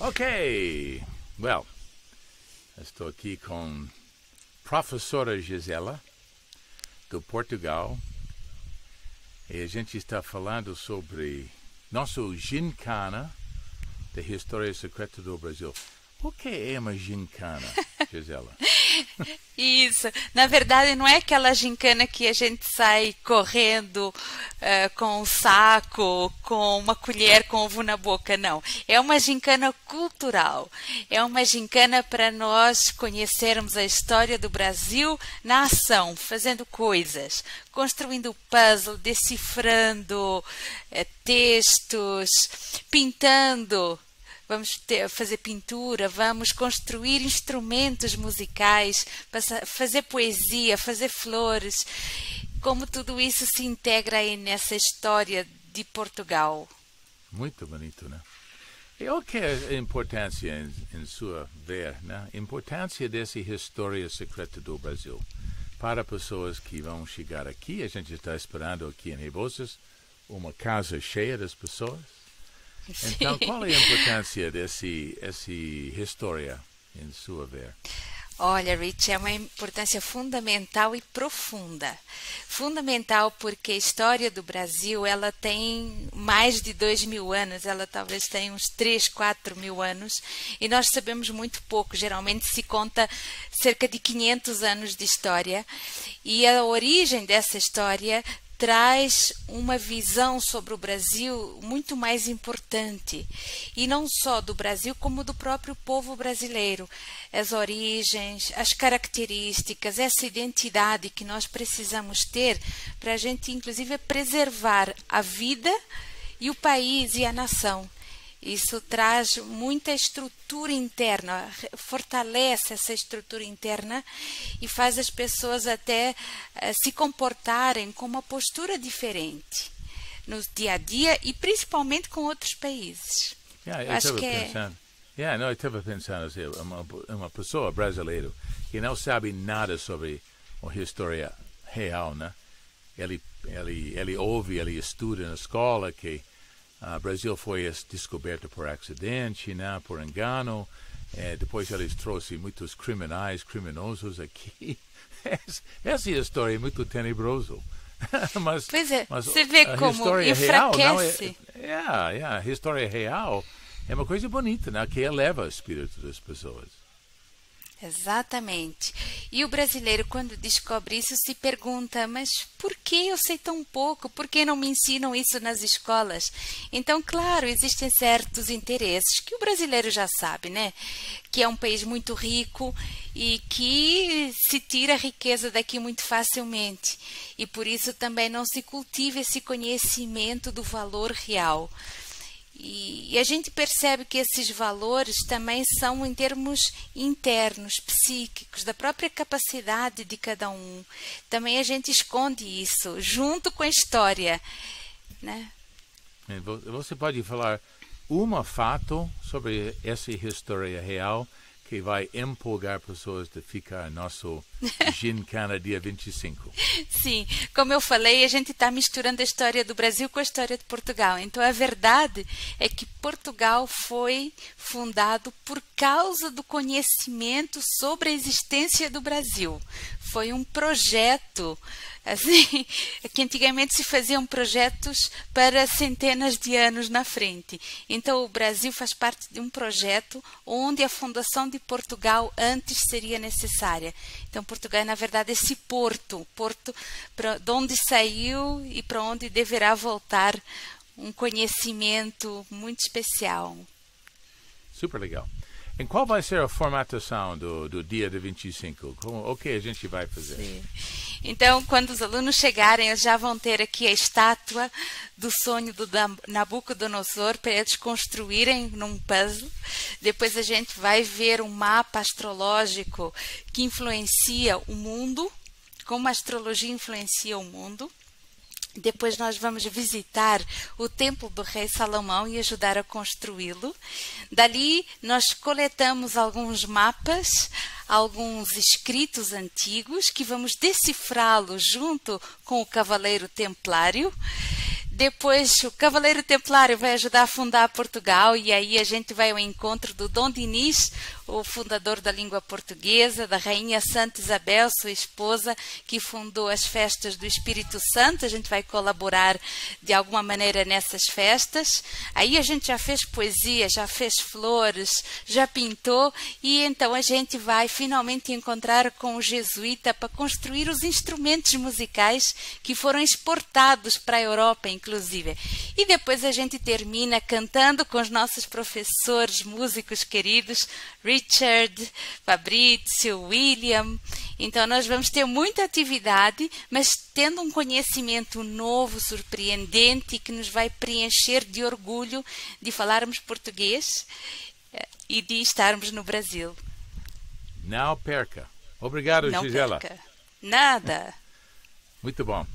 Ok, well, estou aqui com professora Gisela, do Portugal, e a gente está falando sobre nosso gincana da História Secreta do Brasil. O que é uma gincana, Gisela? Isso, na verdade não é aquela gincana que a gente sai correndo com um saco, com uma colher com ovo na boca, não. É uma gincana cultural, é uma gincana para nós conhecermos a história do Brasil na ação, fazendo coisas, construindo puzzle, decifrando textos, pintando. Vamos fazer pintura, vamos construir instrumentos musicais, fazer poesia, fazer flores. Como tudo isso se integra aí nessa história de Portugal. Muito bonito, né? E o que é a importância, em sua ver, né? A importância dessa história secreta do Brasil para pessoas que vão chegar aqui? A gente está esperando aqui em Rebouças uma casa cheia das pessoas. Então, qual é a importância dessa história, em sua ver? Olha, Rich, é uma importância fundamental e profunda. Fundamental porque a história do Brasil, ela tem mais de 2.000 anos, ela talvez tenha uns 3, 4.000 anos, e nós sabemos muito pouco. Geralmente se conta cerca de 500 anos de história, e a origem dessa história traz uma visão sobre o Brasil muito mais importante, e não só do Brasil, como do próprio povo brasileiro. As origens, as características, essa identidade que nós precisamos ter para a gente, inclusive, preservar a vida e o país e a nação. Isso traz muita estrutura interna, fortalece essa estrutura interna e faz as pessoas até se comportarem com uma postura diferente no dia a dia e principalmente com outros países. Eu estava pensando assim, uma pessoa brasileira que não sabe nada sobre a história real, né? Ele ouve, ele estuda na escola que o Brasil foi descoberto por acidente, né, por engano. Depois eles trouxeram muitos criminosos aqui. Essa história é muito tenebrosa. mas você vê como enfraquece. A história real é uma coisa bonita, né, que eleva o espírito das pessoas. Exatamente. E o brasileiro, quando descobre isso, se pergunta, mas por que eu sei tão pouco? Por que não me ensinam isso nas escolas? Então, claro, existem certos interesses que o brasileiro já sabe, né? Que é um país muito rico e que se tira a riqueza daqui muito facilmente. E por isso também não se cultiva esse conhecimento do valor real. E a gente percebe que esses valores também são em termos internos, psíquicos, da própria capacidade de cada um. Também a gente esconde isso, junto com a história, né? Você pode falar um fato sobre essa história real que vai empolgar pessoas de ficar nosso Gincana dia 25. Sim, como eu falei, a gente está misturando a história do Brasil com a história de Portugal. Então, a verdade é que Portugal foi fundado por causa do conhecimento sobre a existência do Brasil. Foi um projeto, assim, que antigamente se faziam projetos para centenas de anos na frente. Então, o Brasil faz parte de um projeto onde a fundação de Portugal antes seria necessária. Então, Portugal é, na verdade, esse porto de onde saiu e para onde deverá voltar um conhecimento muito especial. Super legal. E qual vai ser a formatação do dia de 25? O que a gente vai fazer? Sim. Então, quando os alunos chegarem, eles já vão ter aqui a estátua do sonho do Nabucodonosor para eles construírem num puzzle. Depois a gente vai ver um mapa astrológico que influencia o mundo, como a astrologia influencia o mundo. Depois nós vamos visitar o templo do rei Salomão e ajudar a construí-lo. Dali nós coletamos alguns mapas, alguns escritos antigos que vamos decifrá-los junto com o cavaleiro templário. Depois o Cavaleiro Templário vai ajudar a fundar Portugal, e aí a gente vai ao encontro do Dom Dinis, o fundador da língua portuguesa, da Rainha Santa Isabel, sua esposa, que fundou as festas do Espírito Santo. A gente vai colaborar de alguma maneira nessas festas. Aí a gente já fez poesia, já fez flores, já pintou, e então a gente vai finalmente encontrar com o jesuíta para construir os instrumentos musicais que foram exportados para a Europa, inclusive. E depois a gente termina cantando com os nossos professores, músicos queridos, Richard, Fabrício, William. Então nós vamos ter muita atividade, mas tendo um conhecimento novo, surpreendente, que nos vai preencher de orgulho de falarmos português e de estarmos no Brasil. Não perca. Obrigado, Não Gisela. perca. Nada. Muito bom.